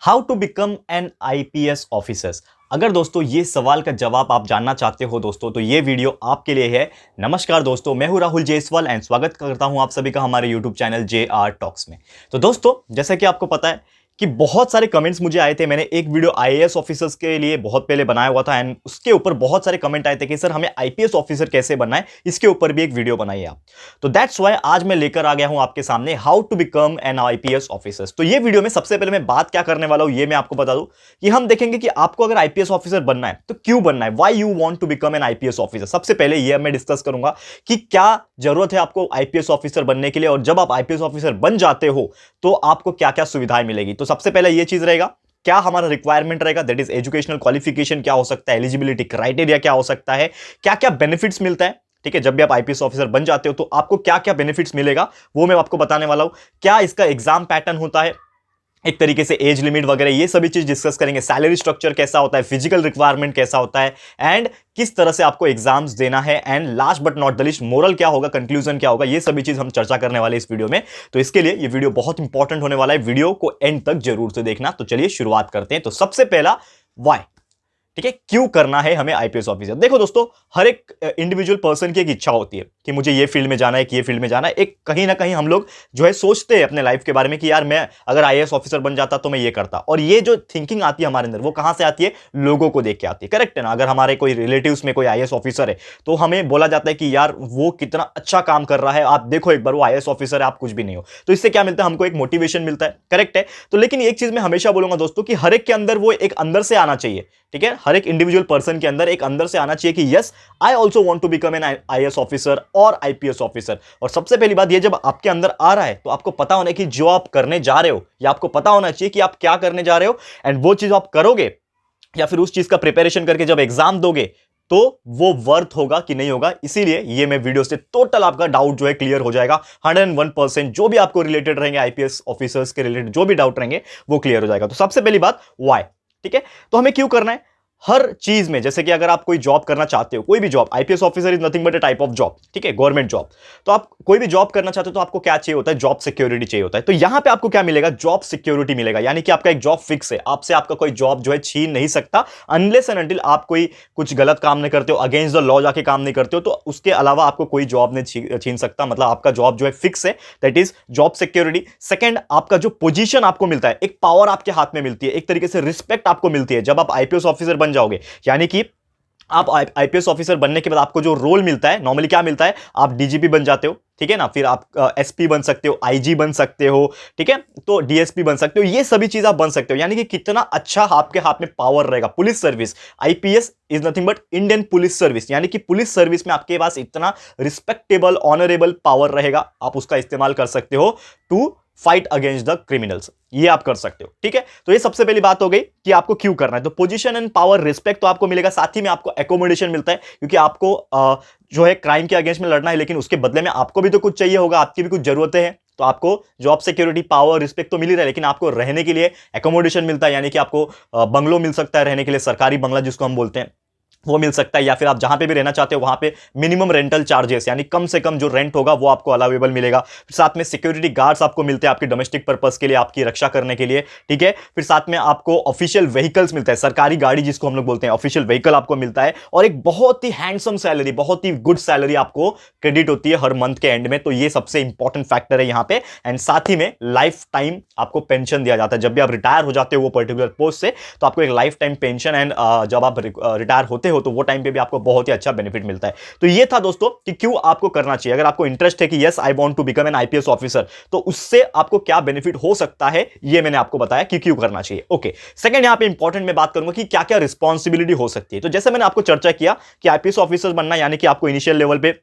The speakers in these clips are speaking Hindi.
How to become an IPS officer. अगर दोस्तों ये सवाल का जवाब आप जानना चाहते हो दोस्तों तो ये वीडियो आपके लिए है। नमस्कार दोस्तों, मैं हूं राहुल जायसवाल एंड स्वागत करता हूं आप सभी का हमारे यूट्यूब चैनल JR टॉक्स में। तो दोस्तों जैसा कि आपको पता है कि बहुत सारे कमेंट्स मुझे आए थे। मैंने एक वीडियो आईएएस ऑफिसर्स के लिए बहुत पहले बनाया हुआ था एंड उसके ऊपर बहुत सारे कमेंट आए थे कि सर हमें आईपीएस ऑफिसर कैसे बनना है, इसके ऊपर भी एक वीडियो बनाइए आप। तो दैट्स व्हाई आज मैं लेकर आ गया हूं आपके सामने how to become an IPS officer. तो ये वीडियो में सबसे पहले मैं बात क्या करने वाला हूं ये मैं आपको बता दूं कि हम देखेंगे कि आपको अगर आईपीएस ऑफिसर बनना है तो क्यों बनना है, why you want to become an IPS officer. सबसे पहले ये मैं डिस्कस करूंगा कि क्या जरूरत है आपको आईपीएस ऑफिसर बनने के लिए, और जब आप आईपीएस ऑफिसर बन जाते हो तो आपको क्या क्या सुविधाएं मिलेगी। तो सबसे पहले ये चीज रहेगा, क्या हमारा रिक्वायरमेंट रहेगा, दैट इज एजुकेशनल क्वालिफिकेशन क्या हो सकता है, एलिजिबिलिटी क्राइटेरिया क्या हो सकता है, क्या क्या बेनिफिट्स मिलता है। ठीक है, जब भी आप आईपीएस ऑफिसर बन जाते हो तो आपको क्या क्या बेनिफिट्स मिलेगा वो मैं आपको बताने वाला हूं। क्या इसका एग्जाम पैटर्न होता है, एक तरीके से एज लिमिट वगैरह ये सभी चीज डिस्कस करेंगे। सैलरी स्ट्रक्चर कैसा होता है, फिजिकल रिक्वायरमेंट कैसा होता है एंड किस तरह से आपको एग्जाम्स देना है, and last but not the list moral क्या होगा, कंक्लूजन क्या होगा, ये सभी चीज हम चर्चा करने वाले इस वीडियो में। तो इसके लिए ये वीडियो बहुत इंपॉर्टेंट होने वाला है, वीडियो को एंड तक जरूर से देखना। तो चलिए शुरुआत करते हैं। तो सबसे पहला व्हाई, ठीक है, क्यों करना है हमें आईपीएस ऑफिसर। देखो दोस्तों, हर एक इंडिविजुअल पर्सन की एक इच्छा होती है कि मुझे ये फील्ड में जाना है, कि ये फील्ड में जाना है। एक कहीं ना कहीं हम लोग जो है सोचते हैं अपने लाइफ के बारे में कि यार मैं अगर आईएएस ऑफिसर बन जाता तो मैं ये करता। और ये जो थिंकिंग आती है हमारे अंदर वो कहां से आती है, लोगों को देख के आती है। करेक्ट है ना। अगर हमारे कोई रिलेटिव्स में कोई आईएएस ऑफिसर है तो हमें बोला जाता है कि यार वो कितना अच्छा काम कर रहा है, आप देखो एक बार वो आईएएस ऑफिसर है, आप कुछ भी नहीं हो। तो इससे क्या मिलता है, हमको एक मोटिवेशन मिलता है। करेक्ट है। तो लेकिन एक चीज मैं हमेशा बोलूंगा दोस्तों कि हर एक के अंदर वो एक अंदर से आना चाहिए। ठीक है, हर एक इंडिविजुअल पर्सन के अंदर एक अंदर से आना चाहिए कि yes I also want to become an IAS officer और आईपीएस ऑफिसर। और सबसे पहली बात ये, जब आपके अंदर आ रहा है तो आपको पता होना है कि जो आप करने जा रहे हो, या आपको पता होना चाहिए कि आप क्या करने जा रहे हो, एंड वो चीज आप करोगे या फिर उस चीज का प्रिपरेशन करके जब एग्जाम दोगे तो वो वर्थ होगा कि नहीं होगा। इसीलिए ये मैं वीडियो से टोटल आपका डाउट जो है क्लियर हो जाएगा। 101% जो भी आपको रिलेटेड रहेंगे, आईपीएस ऑफिसर्स के रिलेटेड जो भी डाउट रहेंगे वो क्लियर हो जाएगा। तो सबसे पहली बात व्हाई, ठीक है, तो हमें क्यों करना है हर चीज में। जैसे कि अगर आप कोई जॉब करना चाहते हो, कोई भी job, IPS officer is nothing but A type of job, ठीक है, गवर्नमेंट जॉब। तो आप कोई भी जॉब करना चाहते हो तो आपको क्या चाहिए होता है, जॉब सिक्योरिटी चाहिए होता है। तो यहां पे आपको क्या मिलेगा, जॉब सिक्योरिटी मिलेगा। यानी कि आपका एक जॉब फिक्स है, आपसे आपका कोई जॉब जो है छीन नहीं सकता अनलेस एंड अनटिल आप कोई कुछ गलत काम नहीं करते हो, अगेंस्ट द लॉ जाके काम नहीं करते हो, तो उसके अलावा आपको कोई जॉब नहीं छीन सकता। मतलब आपका जॉब जो है फिक्स है, that is job security. Second, आपका जो पोजीशन आपको मिलता है, एक पावर आपके हाथ में मिलती है, एक तरीके से रिस्पेक्ट आपको मिलती है जब आप आईपीएस ऑफिसर बन जाओगे। यानी कि आप आईपीएस ऑफिसर बनने के बाद आपको जो रोल मिलता है, नॉर्मली क्या मिलता है, आप डीजीपी बन जाते हो, ठीक है ना, फिर आप एसपी बन सकते हो, आईजी बन सकते हो, ठीक है, तो डीएसपी बन सकते हो, ये सभी चीज आप बन सकते हो। यानी कि कितना अच्छा आपके हाथ में पावर रहेगा। Police service, IPS is nothing but Indian police service, यानी कि पुलिस सर्विस में आपके पास इतना रिस्पेक्टेबल ऑनरेबल पावर रहेगा, आप उसका इस्तेमाल कर सकते हो to fight against the criminals. ये आप कर सकते हो, ठीक है। तो ये सबसे पहली बात हो गई कि आपको क्यों करना है। तो पोजीशन एंड पावर, रिस्पेक्ट तो आपको मिलेगा, साथ ही में आपको एकोमोडेशन मिलता है, क्योंकि आपको जो है क्राइम के अगेंस्ट में लड़ना है, लेकिन उसके बदले में आपको भी तो कुछ चाहिए होगा, आपकी भी कुछ जरूरतें हैं। तो आपको जॉब सिक्योरिटी, पावर, रिस्पेक्ट तो मिल ही रहा है, लेकिन आपको रहने के लिए एकोमोडेशन मिलता है। यानी कि आपको बंगलो मिल सकता है रहने के लिए, सरकारी बंगला जिसको हम बोलते हैं वो मिल सकता है, या फिर आप जहां पे भी रहना चाहते हो वहां पे मिनिमम रेंटल चार्जेस, यानी कम से कम जो रेंट होगा वो आपको अलाउेबल मिलेगा। फिर साथ में सिक्योरिटी गार्ड्स आपको मिलते हैं आपकी डोमेस्टिक पर्पस के लिए, आपकी रक्षा करने के लिए, ठीक है। फिर साथ में आपको ऑफिशियल व्हीकल्स मिलता है, सरकारी गाड़ी जिसको हम लोग बोलते हैं, ऑफिशियल व्हीकल आपको मिलता है, और एक बहुत ही हैंडसम सैलरी, बहुत ही गुड सैलरी आपको क्रेडिट होती है हर मंथ के एंड में। तो ये सबसे इंपॉर्टेंट फैक्टर है यहाँ पे। एंड साथ ही में लाइफ टाइम आपको पेंशन दिया जाता है। जब भी आप रिटायर हो जाते हो वो पर्टिकुलर पोस्ट से, तो आपको एक लाइफ टाइम पेंशन, एंड जब आप रिटायर होते हो तो वो टाइम पे भी आपको बहुत ही अच्छा बेनिफिट मिलता है। तो ये था दोस्तों कि क्यों आपको करना चाहिए। अगर आपको इंटरेस्ट है कि yes I want to become an IPS officer, तो उससे आपको क्या बेनिफिट हो सकता है ये मैंने आपको बताया कि क्यों करना चाहिए। ओके, सेकंड यहां पे इंपॉर्टेंट मैं बात करूंगा कि क्या क्या रिस्पांसिबिलिटी हो सकती है। तो जैसे मैंने आपको चर्चा किया कि आईपीएस ऑफिसर बनना यानी कि आपको इनिशियल लेवल पे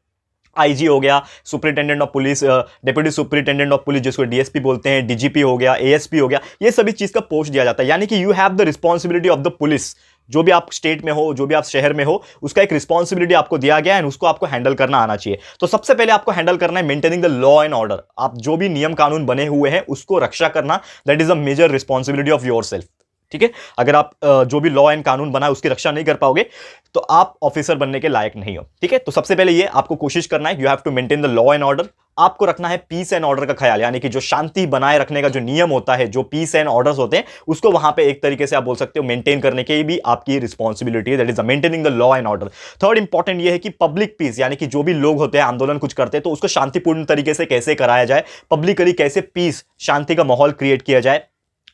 आईजी हो गया, superintendent of police, deputy superintendent of police जिसको डीएसपी बोलते हैं, डीजीपी हो गया, एएसपी हो गया, ये सभी चीज का पोस्ट दिया जाता है। यानी कि you have the responsibility of the police. जो भी आप स्टेट में हो, जो भी आप शहर में हो, उसका एक रिस्पांसिबिलिटी आपको दिया गया है, उसको आपको हैंडल करना आना चाहिए। तो सबसे पहले आपको हैंडल करना है maintaining the law and order. आप जो भी नियम कानून बने हुए हैं उसको रक्षा करना, that is a major responsibility of yourself. ठीक है, अगर आप जो भी लॉ एंड कानून बना है उसकी रक्षा नहीं कर पाओगे तो आप ऑफिसर बनने के लायक नहीं हो। ठीक है, तो सबसे पहले ये आपको कोशिश करना है, you have to maintain the law and order. आपको रखना है पीस एंड ऑर्डर का ख्याल, यानी कि जो शांति बनाए रखने का जो नियम होता है, जो पीस एंड ऑर्डर्स होते हैं, उसको वहां पे एक तरीके से आप बोल सकते हो मेंटेन करने की भी आपकी रिस्पॉन्सिबिलिटी है, that is maintaining the law and order. Third important ये है कि पब्लिक पीस, यानी कि जो भी लोग होते हैं आंदोलन कुछ करते हैं तो उसको शांतिपूर्ण तरीके से कैसे कराया जाए, पब्लिकली कैसे पीस शांति का माहौल क्रिएट किया जाए।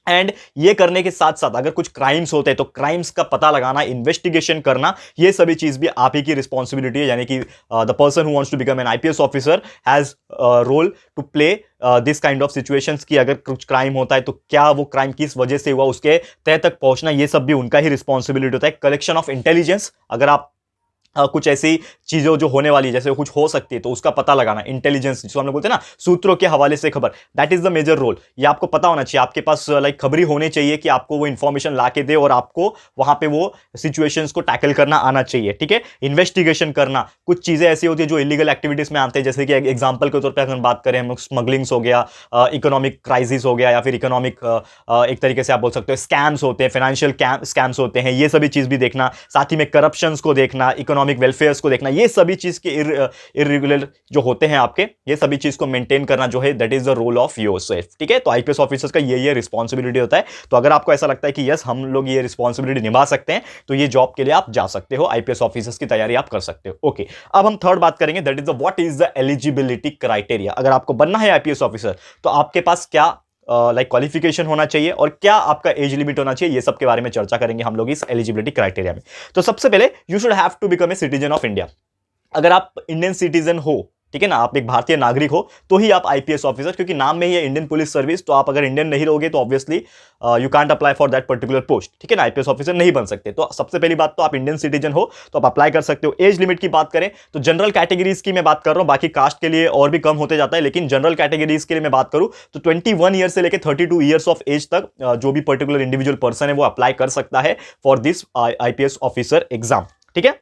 एंड ये करने के साथ साथ अगर कुछ क्राइम्स होते हैं तो क्राइम्स का पता लगाना, इन्वेस्टिगेशन करना, ये सभी चीज भी आप ही की रिस्पॉन्सिबिलिटी है, यानी कि the person who wants to become an IPS officer has role to play this kind of situations की अगर कुछ क्राइम होता है तो क्या वो क्राइम किस वजह से हुआ, उसके तह तक पहुंचना, ये सब भी उनका ही रिस्पॉन्सिबिलिटी होता है। कलेक्शन ऑफ इंटेलिजेंस, अगर आप कुछ ऐसी चीजों जो होने वाली है जैसे कुछ हो सकती है तो उसका पता लगाना, इंटेलिजेंस जिसको हम लोग बोलते हैं ना, सूत्रों के हवाले से खबर, that is the major role. ये आपको पता होना चाहिए, आपके पास लाइक खबरी होनी चाहिए कि आपको वो इंफॉर्मेशन ला के दे और आपको वहां पे वो सिचुएशंस को टैकल करना आना चाहिए, ठीक है। इन्वेस्टिगेशन करना, कुछ चीजें ऐसी होती है जो इलीगल एक्टिविटीज में आते हैं, जैसे कि एग्जाम्पल के तौर पर अगर बात करें हम लोग, स्मगलिंग्स हो गया, इकोनॉमिक क्राइसिस हो गया, या फिर इकोनॉमिक एक तरीके से आप बोल सकते हो स्कैम्स होते हैं, फाइनेंशियल स्कैम्स होते हैं, ये सभी चीज भी देखना, साथ ही में करप्शंस को देखना, इकोनॉमिक वेलफेयर को देखना, ये सभी चीज के इर्रेगुलर जो होते हैं आपके, ये सभी चीज को मेंटेन करना जो है that is the role of yourself, ठीक है। तो आईपीएस ऑफिसर्स का ये रिस्पॉन्सिबिलिटी होता है। तो अगर आपको ऐसा लगता है कि यस हम लोग ये रिस्पॉन्सिबिलिटी निभा सकते हैं तो ये जॉब के लिए आप जा सकते हो, आईपीएस ऑफिसर्स की तैयारी आप कर सकते हो। ओके, अब हम थर्ड बात करेंगे, that is the what is the eligibility criteria. अगर आपको बनना है आईपीएस ऑफिसर तो आपके पास क्या लाइक क्वालिफिकेशन होना चाहिए और क्या आपका एज लिमिट होना चाहिए, ये सब के बारे में चर्चा करेंगे हम लोग इस एलिजिबिलिटी क्राइटेरिया में। तो सबसे पहले you should have to become a citizen of India. अगर आप इंडियन सिटीजन हो, ठीक है ना, आप एक भारतीय नागरिक हो तो ही आप आईपीएस ऑफिसर, क्योंकि नाम में ही है इंडियन पुलिस सर्विस, तो आप अगर इंडियन नहीं रहोगे तो obviously you can't apply for that particular post, ठीक है ना, आईपीएस ऑफिसर नहीं बन सकते। तो सबसे पहली बात तो आप इंडियन सिटीजन हो तो आप अप्लाई कर सकते हो। एज लिमिट की बात करें तो जनरल कैटेगरीज की मैं बात कर रहा हूं, बाकी कास्ट के लिए और भी कम होते जाता है, लेकिन जनरल कैटेगरीज के लिए मैं बात करूं तो 21 ईयर से लेकर 32 ईयर्स ऑफ एज तक जो भी पर्टिकुलर इंडिविजुअल पर्सन है वो अप्लाई कर सकता है for this IPS officer exam, ठीक है।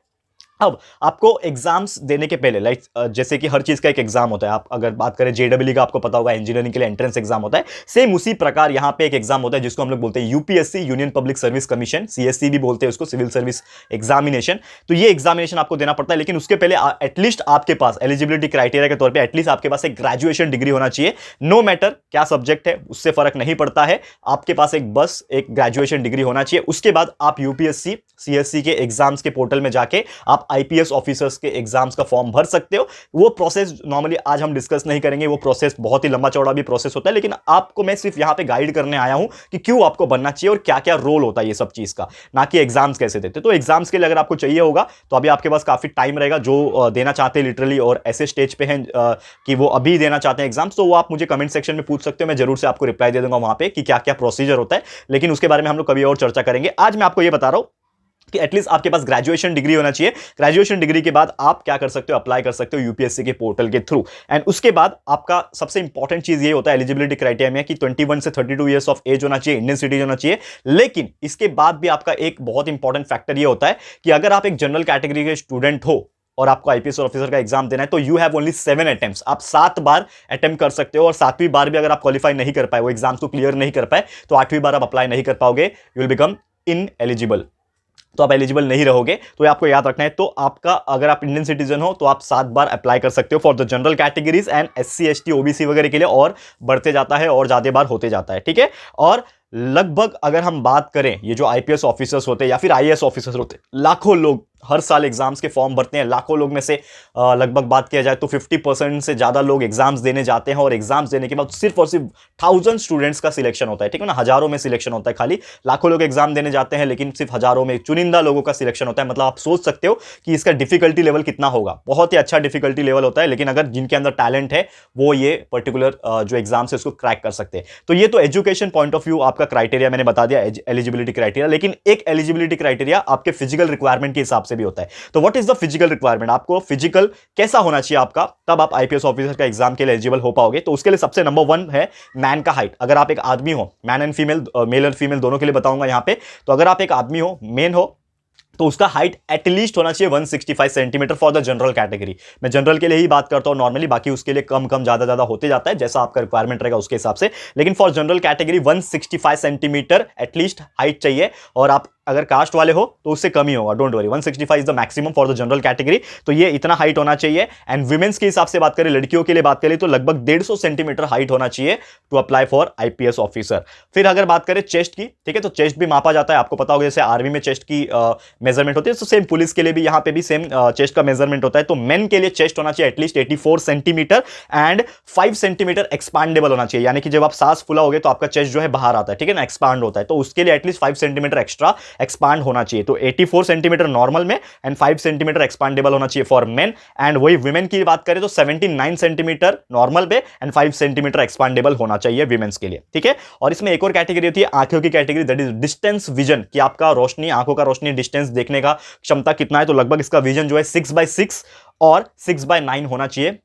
अब आपको एग्जाम्स देने के पहले लाइक जैसे कि हर चीज का एक एग्जाम होता है, आप अगर बात करें जेडब्ल्यू का आपको पता होगा इंजीनियरिंग के लिए एंट्रेंस एग्जाम होता है, सेम उसी प्रकार यहां पे एक एग्जाम होता है जिसको हम लोग बोलते हैं UPSC, union public service commission, CSC भी बोलते हैं उसको, सिविल सर्विस एग्जामिनेशन। तो ये एग्जामिनेशन आपको देना पड़ता है, लेकिन उसके पहले एटलीस्ट आपके पास एलिजिबिलिटी क्राइटेरिया के तौर पर एटलीस्ट आपके पास एक ग्रेजुएशन डिग्री होना चाहिए। नो मैटर क्या सब्जेक्ट है उससे फर्क नहीं पड़ता है, आपके पास बस एक ग्रेजुएशन डिग्री होना चाहिए। उसके बाद आप यूपीएससी सीएससी के एग्जाम्स के पोर्टल में जाके आप आईपीएस ऑफिसर्स के एग्जाम्स का फॉर्म भर सकते हो। वो प्रोसेस नॉर्मली आज हम डिस्कस नहीं करेंगे, वो प्रोसेस बहुत ही लंबा चौड़ा भी प्रोसेस होता है, लेकिन आपको मैं सिर्फ यहां पे गाइड करने आया हूं कि क्यों आपको बनना चाहिए और क्या क्या रोल होता है ये सब चीज का, ना कि एग्जाम्स कैसे देते। तो एग्जाम्स के लिए अगर आपको चाहिए होगा तो अभी आपके पास काफी टाइम रहेगा, जो देना चाहते हैं लिटरली और ऐसे स्टेज पे हैं कि वो अभी देना चाहते हैं एग्जाम्स, तो वो आप मुझे कमेंट सेक्शन में पूछ सकते हो, मैं जरूर से आपको रिप्लाई दे दूंगा वहां पे कि क्या क्या प्रोसीजर होता है, लेकिन उसके बारे में हम लोग कभी और चर्चा करेंगे। आज मैं आपको ये बता रहा हूं कि एटलीस्ट आपके पास ग्रेजुएशन डिग्री होना चाहिए। ग्रेजुएशन डिग्री के बाद आप क्या कर सकते हो, अप्लाई कर सकते हो यूपीएससी के पोर्टल के थ्रू। एंड उसके बाद आपका सबसे इंपॉर्टेंट चीज ये होता है एलिजिबिलिटी क्राइटेरिया में कि 21 से 32 ईयर्स ऑफ एज होना चाहिए, इंडियन सिटीजन होना चाहिए। लेकिन इसके बाद भी आपका एक बहुत इंपॉर्टेंट फैक्टर ये होता है कि अगर आप एक जनरल कैटेगरी के स्टूडेंट हो और आपको आईपीएस ऑफिसर का एग्जाम देना है तो यू हैव ओनली 7 अटेम्प्ट्स, आप 7 बार अटेम्प्ट कर सकते हो, और 7वीं बार भी अगर आप क्वालिफाई नहीं कर पाए, वो एग्जाम्स को क्लियर नहीं कर पाए, तो 8वीं बार आप अप्लाई नहीं कर पाओगे, you will become in eligible, तो आप एलिजिबल नहीं रहोगे। तो ये आपको याद रखना है। तो आपका अगर आप इंडियन सिटीजन हो तो आप 7 बार अप्लाई कर सकते हो for the general categories and SC ST OBC वगैरह के लिए, और बढ़ते जाता है और ज्यादा बार होते जाता है, ठीक है। और लगभग अगर हम बात करें ये जो आईपीएस ऑफिसर्स होते हैं या फिर आईएएस ऑफिसर्स होते हैं, लाखों लोग हर साल एग्जाम्स के फॉर्म भरते हैं, लाखों लोग में से लगभग बात किया जाए तो 50% से ज्यादा लोग एग्जाम्स देने जाते हैं, और एग्जाम्स देने के बाद सिर्फ और सिर्फ 1000 स्टूडेंट्स का सिलेक्शन होता है, ठीक है ना, हजारों में सिलेक्शन होता है, खाली लाखों लोग एग्जाम देने जाते हैं लेकिन सिर्फ हजारों में चुनिंदा लोगों का सिलेक्शन होता है। मतलब आप सोच सकते हो कि इसका डिफिकल्टी लेवल कितना होगा, बहुत ही अच्छा डिफिकल्टी लेवल होता है, लेकिन अगर जिनके अंदर टैलेंट है वो ये पर्टिकुलर जो एग्जाम्स है उसको क्रैक कर सकते हैं। तो ये तो एजुकेशन पॉइंट ऑफ व्यू आपका क्राइटेरिया मैंने बता दिया, एलिजिबिलिटी क्राइटेरिया। लेकिन एक एलिजिबिलिटी क्राइटेरिया आपके फिजिकल रिक्वायरमेंट के हिसाब से भी होता है। तो what is the physical requirement, आपको फिजिकल कैसा होना चाहिए आपका, तब आप आईपीएस ऑफिसर का एग्जाम के लिए एलिजिबल हो पाओगे। तो उसके लिए सबसे नंबर 1 है मैन का हाइट। अगर आप एक आदमी हो, मैन एंड फीमेल, मेल और फीमेल दोनों के लिए बताऊंगा यहां पे, तो अगर आप एक आदमी हो, मेन हो, तो उसका हाइट एटलीस्ट होना चाहिए 165 centimetre for the general category. मैं जनरल के लिए ही बात करता हूं नॉर्मली, बाकी उसके लिए कम कम ज्यादा होते जाता है, जैसा आपका रिक्वायरमेंट रहेगा उसके हिसाब से। लेकिन for general category 165 centimetre at least height चाहिए, और आप अगर कास्ट वाले हो तो उससे कम ही होगा, don't worry, 165 is the maximum for the general category. तो ये इतना हाइट होना चाहिए। एंड वुमेन्स के हिसाब से बात करें, लड़कियों के लिए बात करें तो लगभग 150 सेंटीमीटर हाइट होना चाहिए to apply for IPS officer. फिर अगर बात करें चेस्ट की, ठीक है, तो चेस्ट भी मापा जाता है, आपको पता होगा जैसे आर्मी में चेस्ट की मेजरमेंट होती है, तो सेम पुलिस के लिए भी यहाँ पे भी सेम चेस्ट का मेजरमेंट होता है। तो मेन के लिए चेस्ट होना चाहिए at least 84 centimetre and 5 centimetre expandable होना चाहिए, यानी कि जब आप सांस फुलाओगे तो आपका चेस्ट जो है बाहर आता है, ठीक है ना, एक्सपांड होता है, तो उसके लिए एटलीस्ट 5 सेंटीमीटर एक्स्ट्रा एक्सपांड होना चाहिए। तो 84 सेंटीमीटर नॉर्मल में एंड 5 सेंटीमीटर एक्सपांडेबल होना चाहिए फॉर मेन। एंड वही वुमेन की बात करें तो 79 सेंटीमीटर नॉर्मल पे एंड 5 सेंटीमीटर एक्सपांडेबल होना चाहिए वुमेन्स के लिए, ठीक है। और इसमें एक और कैटेगरी होती है आंखों की category, that is distance vision, कि आपका रोशनी, आंखों का रोशनी डिस्टेंस देखने का क्षमता कितना है, तो लगभग इसका विजन जो है 6/6 और 6/9 होना चाहिए,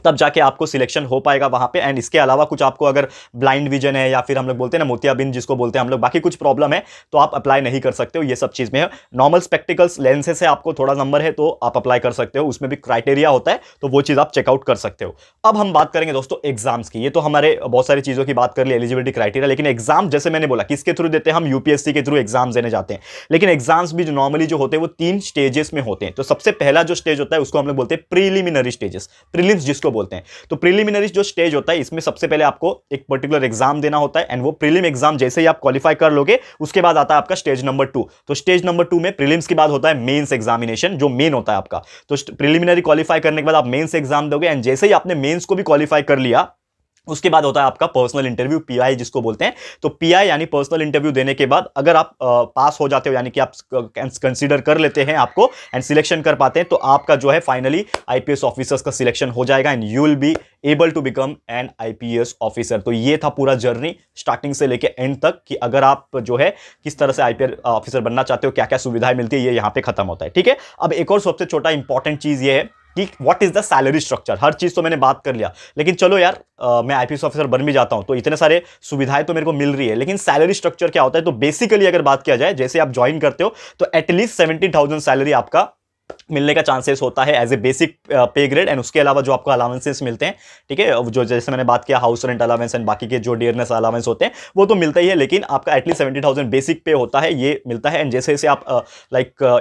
तब जाके आपको सिलेक्शन हो पाएगा वहां पे। एंड इसके अलावा कुछ आपको अगर ब्लाइंड विजन है या फिर हम लोग बोलते हैं ना मोतियाबिंद जिसको बोलते हैं हम लोग, बाकी कुछ प्रॉब्लम है तो आप अप्लाई नहीं कर सकते हो, ये सब चीज में है। नॉर्मल स्पेक्टिकल्स लेंसेज से आपको थोड़ा नंबर है तो आप अप्लाई कर सकते हो, उसमें भी क्राइटेरिया होता है, तो वो चीज आप चेकआउट कर सकते हो। अब हम बात करेंगे दोस्तों एग्जाम्स की। ये तो हमारे बहुत सारी चीजों की बात कर ली, एलिजिबिलिटी क्राइटेरिया, लेकिन एग्जाम जैसे मैंने बोला किसके थ्रू देते हैं हम, यूपीएससी के थ्रू एग्जाम देने जाते हैं। लेकिन एग्जाम्स भी जो नॉर्मली जो होते हैं वो 3 स्टेजेस में होते हैं। तो सबसे पहला जो स्टेज होता है उसको हम लोग बोलते हैं प्रीलिमिनरी स्टेजेस, प्रीलिम्स जिसको बोलते हैं। तो प्रीलिमिनरी जो स्टेज होता है इसमें सबसे पहले आपको एक पर्टिकुलर एग्जाम देना होता है, एंड वो प्रीलिम एग्जाम जैसे ही आप क्वालिफाई कर लोगे उसके बाद आता है आपका स्टेज नंबर 2। तो स्टेज नंबर 2 में प्रीलिम्स के बाद होता है मेंस एग्जामिनेशन, जो मेन होता है आपका। तो प्रीलिमिनरी क्वालिफाई करने के बाद आप मेंस एग्जाम दोगे, एंड जैसे ही आपने मेंस को भी क्वालिफाई कर लिया उसके बाद होता है आपका पर्सनल इंटरव्यू, पीआई जिसको बोलते हैं। तो पीआई यानी पर्सनल इंटरव्यू देने के बाद अगर आप पास हो जाते हो, यानी कि आप कंसीडर कर लेते हैं आपको एंड सिलेक्शन कर पाते हैं, तो आपका जो है फाइनली आईपीएस ऑफिसर्स का सिलेक्शन हो जाएगा and you will be able to become an IPS officer. तो ये था पूरा जर्नी स्टार्टिंग से लेके एंड तक, कि अगर आप जो है किस तरह से आईपीएस ऑफिसर बनना चाहते हो, क्या क्या सुविधाएं मिलती है, ये यहां पे खत्म होता है, ठीक है। अब एक और सबसे छोटा इंपॉर्टेंट चीज ये है कि what is the salary structure. हर चीज तो मैंने बात कर लिया, लेकिन चलो यार मैं आईपीएस ऑफिसर बन भी जाता हूं तो इतने सारे सुविधाएं तो मेरे को मिल रही है, लेकिन सैलरी स्ट्रक्चर क्या होता है। तो बेसिकली अगर बात किया जाए, जैसे आप ज्वाइन करते हो तो एटलीस्ट 70,000 सैलरी आपका मिलने का चांसेस होता है एज ए बेसिक पे ग्रेड, एंड उसके अलावा जो आपको अलाउंसेस मिलते हैं, ठीक है, जो जैसे मैंने बात किया हाउस रेंट अलाउंस एंड बाकी के जो डियरनेस अलाउंस होते हैं वो तो मिलता ही है, लेकिन आपका एटलीस्ट 70,000 बेसिक पे होता है, ये मिलता है। एंड जैसे जैसे आप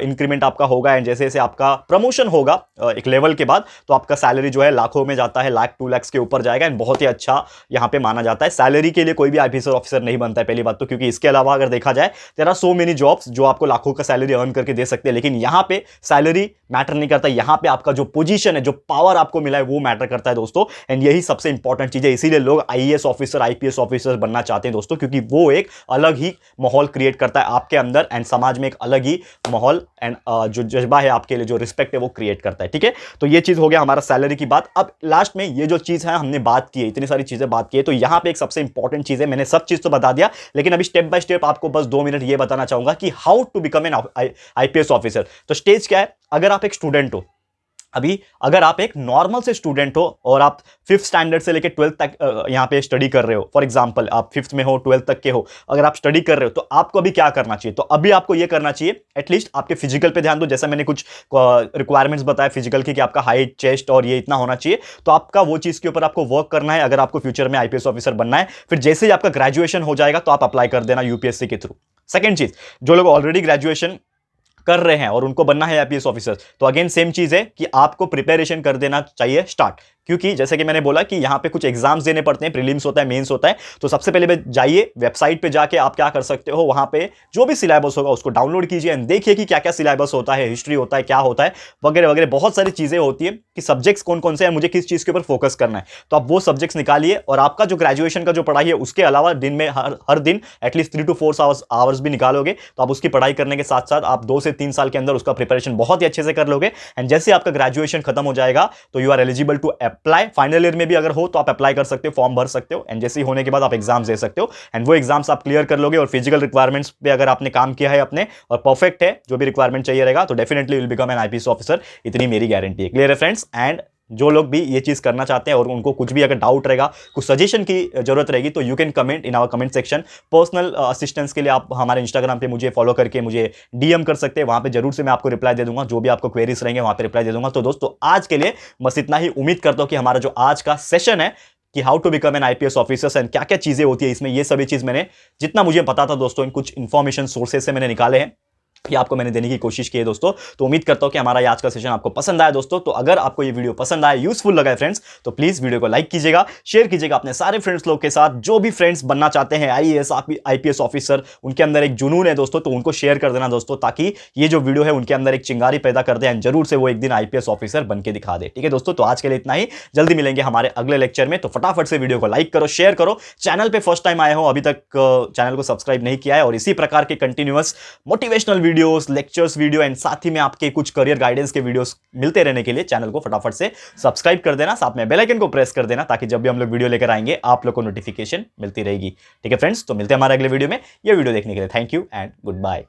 इंक्रीमेंट आपका होगा एंड जैसे जैसे आपका प्रमोशन होगा एक लेवल के बाद, तो आपका सैलरी जो है लाखों में जाता है, लाख 2 लाख के ऊपर जाएगा, एंड बहुत ही अच्छा यहाँ पे माना जाता है। सैलरी के लिए कोई भी आईपीएस ऑफिसर नहीं बनता है पहली बात तो, क्योंकि इसके अलावा अगर देखा जाए there are so many jobs जो आपको लाखों का सैलरी अर्न करके दे सकते हैं, लेकिन यहाँ पे सैलरी मैटर नहीं करता, यहां पे आपका जो पोजीशन है, जो पावर आपको मिला है वो मैटर करता है दोस्तों। एंड यही सबसे इंपॉर्टेंट चीज है, इसीलिए लोग आईएएस ऑफिसर, आईपीएस ऑफिसर बनना चाहते हैं दोस्तों, क्योंकि वो एक अलग ही माहौल क्रिएट करता है आपके अंदर एंड समाज में एक अलग ही माहौल एंड जो जज्बा है आपके लिए, जो रिस्पेक्ट है वो क्रिएट करता है, ठीक है। तो ये चीज हो गया हमारा सैलरी की बात। अब लास्ट में ये जो चीज है हमने बात की है, इतनी सारी चीजें बात की है, तो यहां पे एक सबसे इंपॉर्टेंट चीज है, मैंने सब चीज तो बता दिया, लेकिन अभी स्टेप बाय स्टेप आपको बस 2 मिनट ये बताना चाहूंगा कि how to become an IPS officer. तो स्टेज क्या है, अगर आप एक स्टूडेंट हो, अभी अगर आप एक नॉर्मल से स्टूडेंट हो और आप 5th स्टैंडर्ड से लेकर 12th तक यहाँ पे स्टडी कर रहे हो, फॉर एग्जांपल आप 5th में हो, 12th तक के हो, अगर आप स्टडी कर रहे हो तो आपको अभी क्या करना चाहिए। तो अभी आपको ये करना चाहिए, एटलीस्ट आपके फिजिकल पे ध्यान दो, जैसा मैंने कुछ रिक्वायरमेंट्स बताया फिजिकल की कि आपका हाइट, चेस्ट और ये इतना होना चाहिए, तो आपका वो चीज के ऊपर आपको वर्क करना है अगर आपको फ्यूचर में आईपीएस ऑफिसर बनना है। फिर जैसे ही आपका ग्रेजुएशन हो जाएगा तो आप अप्लाई कर देना यूपीएससी के थ्रू। सेकेंड चीज, जो लोग ऑलरेडी ग्रेजुएशन कर रहे हैं और उनको बनना है आईपीएस ऑफिसर, तो अगेन सेम चीज है कि आपको प्रिपरेशन कर देना चाहिए स्टार्ट, क्योंकि जैसे कि मैंने बोला कि यहां पे कुछ एग्जाम्स देने पड़ते हैं, प्रीलिम्स होता है, मेंस होता है। तो सबसे पहले जाइए वेबसाइट पे जाके आप क्या कर सकते हो, वहां पे जो भी सिलेबस होगा उसको डाउनलोड कीजिए एंड देखिए कि क्या क्या सिलेबस होता है, हिस्ट्री होता है, क्या होता है, वगैरह वगैरह बहुत सारी चीजें होती है कि सब्जेक्ट्स कौन कौन से हैं, मुझे किस चीज के ऊपर फोकस करना है। तो आप वो सब्जेक्ट्स निकालिए और आपका जो ग्रेजुएशन का जो पढ़ाई है उसके अलावा दिन में हर दिन एटलीस्ट 3 to 4 आवर्स भी निकालोगे, तो आप उसकी पढ़ाई करने के साथ साथ आप 2 से 3 साल के अंदर उसका प्रिपरेशन बहुत ही अच्छे से कर लोगे। एंड जैसे आपका ग्रेजुएशन खत्म हो जाएगा तो you are eligible to apply. Final year में भी अगर हो तो आप अप्लाई कर सकते हो, फॉर्म भर सकते हो, एंड जैसे ही होने के बाद आप एग्जाम्स दे सकते हो, एंड वो एग्जाम्स आप क्लियर कर लोगे। और फिजिकल रिक्वायरमेंट्स पे अगर आपने काम किया है अपने और परफेक्ट है, जो भी रिक्वायरमेंट चाहिए रहेगा, तो definitely will become an IPS officer, इतनी मेरी गारंटी है। क्लियर है फ्रेंड्स? एंड जो लोग भी ये चीज करना चाहते हैं और उनको कुछ भी अगर डाउट रहेगा, कुछ सजेशन की जरूरत रहेगी, तो you can comment in our comment section. Personal assistance के लिए आप हमारे इंस्टाग्राम पे मुझे फॉलो करके मुझे डीएम कर सकते हैं, वहां पे जरूर से मैं आपको रिप्लाई दे दूंगा, जो भी आपको क्वेरीज रहेंगे वहां पे रिप्लाई दे दूंगा। तो दोस्तों आज के लिए बस इतना ही। उम्मीद करता हूं कि हमारा जो आज का सेशन है कि how to become an IPS officers and क्या क्या चीजें होती है इसमें, ये सभी चीज मैंने जितना मुझे पता था दोस्तों इन कुछ इंफॉर्मेशन सोर्सेज से मैंने निकाले हैं, ये आपको मैंने देने की कोशिश की है दोस्तों। तो उम्मीद करता हूं कि हमारा आज का सेशन आपको पसंद आया दोस्तों। तो अगर आपको ये वीडियो पसंद आया, यूजफुल लगा है फ्रेंड्स, तो प्लीज वीडियो को लाइक कीजिएगा, शेयर कीजिएगा अपने सारे फ्रेंड्स लोग के साथ। जो भी फ्रेंड्स बनना चाहते हैं आईएएस आईपीएस ऑफिसर, उनके अंदर एक जुनून है दोस्तों, तो उनको शेयर कर देना दोस्तों, ताकि ये जो वीडियो है उनके अंदर एक चिंगारी पैदा कर दे एंड जरूर से वो एक दिन आईपीएस ऑफिसर बन के दिखा दे। ठीक है दोस्तों, तो आज के लिए इतना ही, जल्दी मिलेंगे हमारे अगले लेक्चर में। तो फटाफट से वीडियो को लाइक करो, शेयर करो, चैनल पे फर्स्ट टाइम आए हो, अभी तक चैनल को सब्सक्राइब नहीं किया है, और इसी प्रकार के continuous motivational videos, lectures video and साथ ही में आपके कुछ करियर गाइडेंस के वीडियोस मिलते रहने के लिए चैनल को फटाफट से सब्सक्राइब कर देना, साथ में बेल आइकन को प्रेस कर देना, ताकि जब भी हम लोग वीडियो लेकर आएंगे आप लोग को नोटिफिकेशन मिलती रहेगी। ठीक है फ्रेंड्स, तो मिलते हैं हमारे अगले वीडियो में। ये वीडियो देखने के लिए thank you and good bye.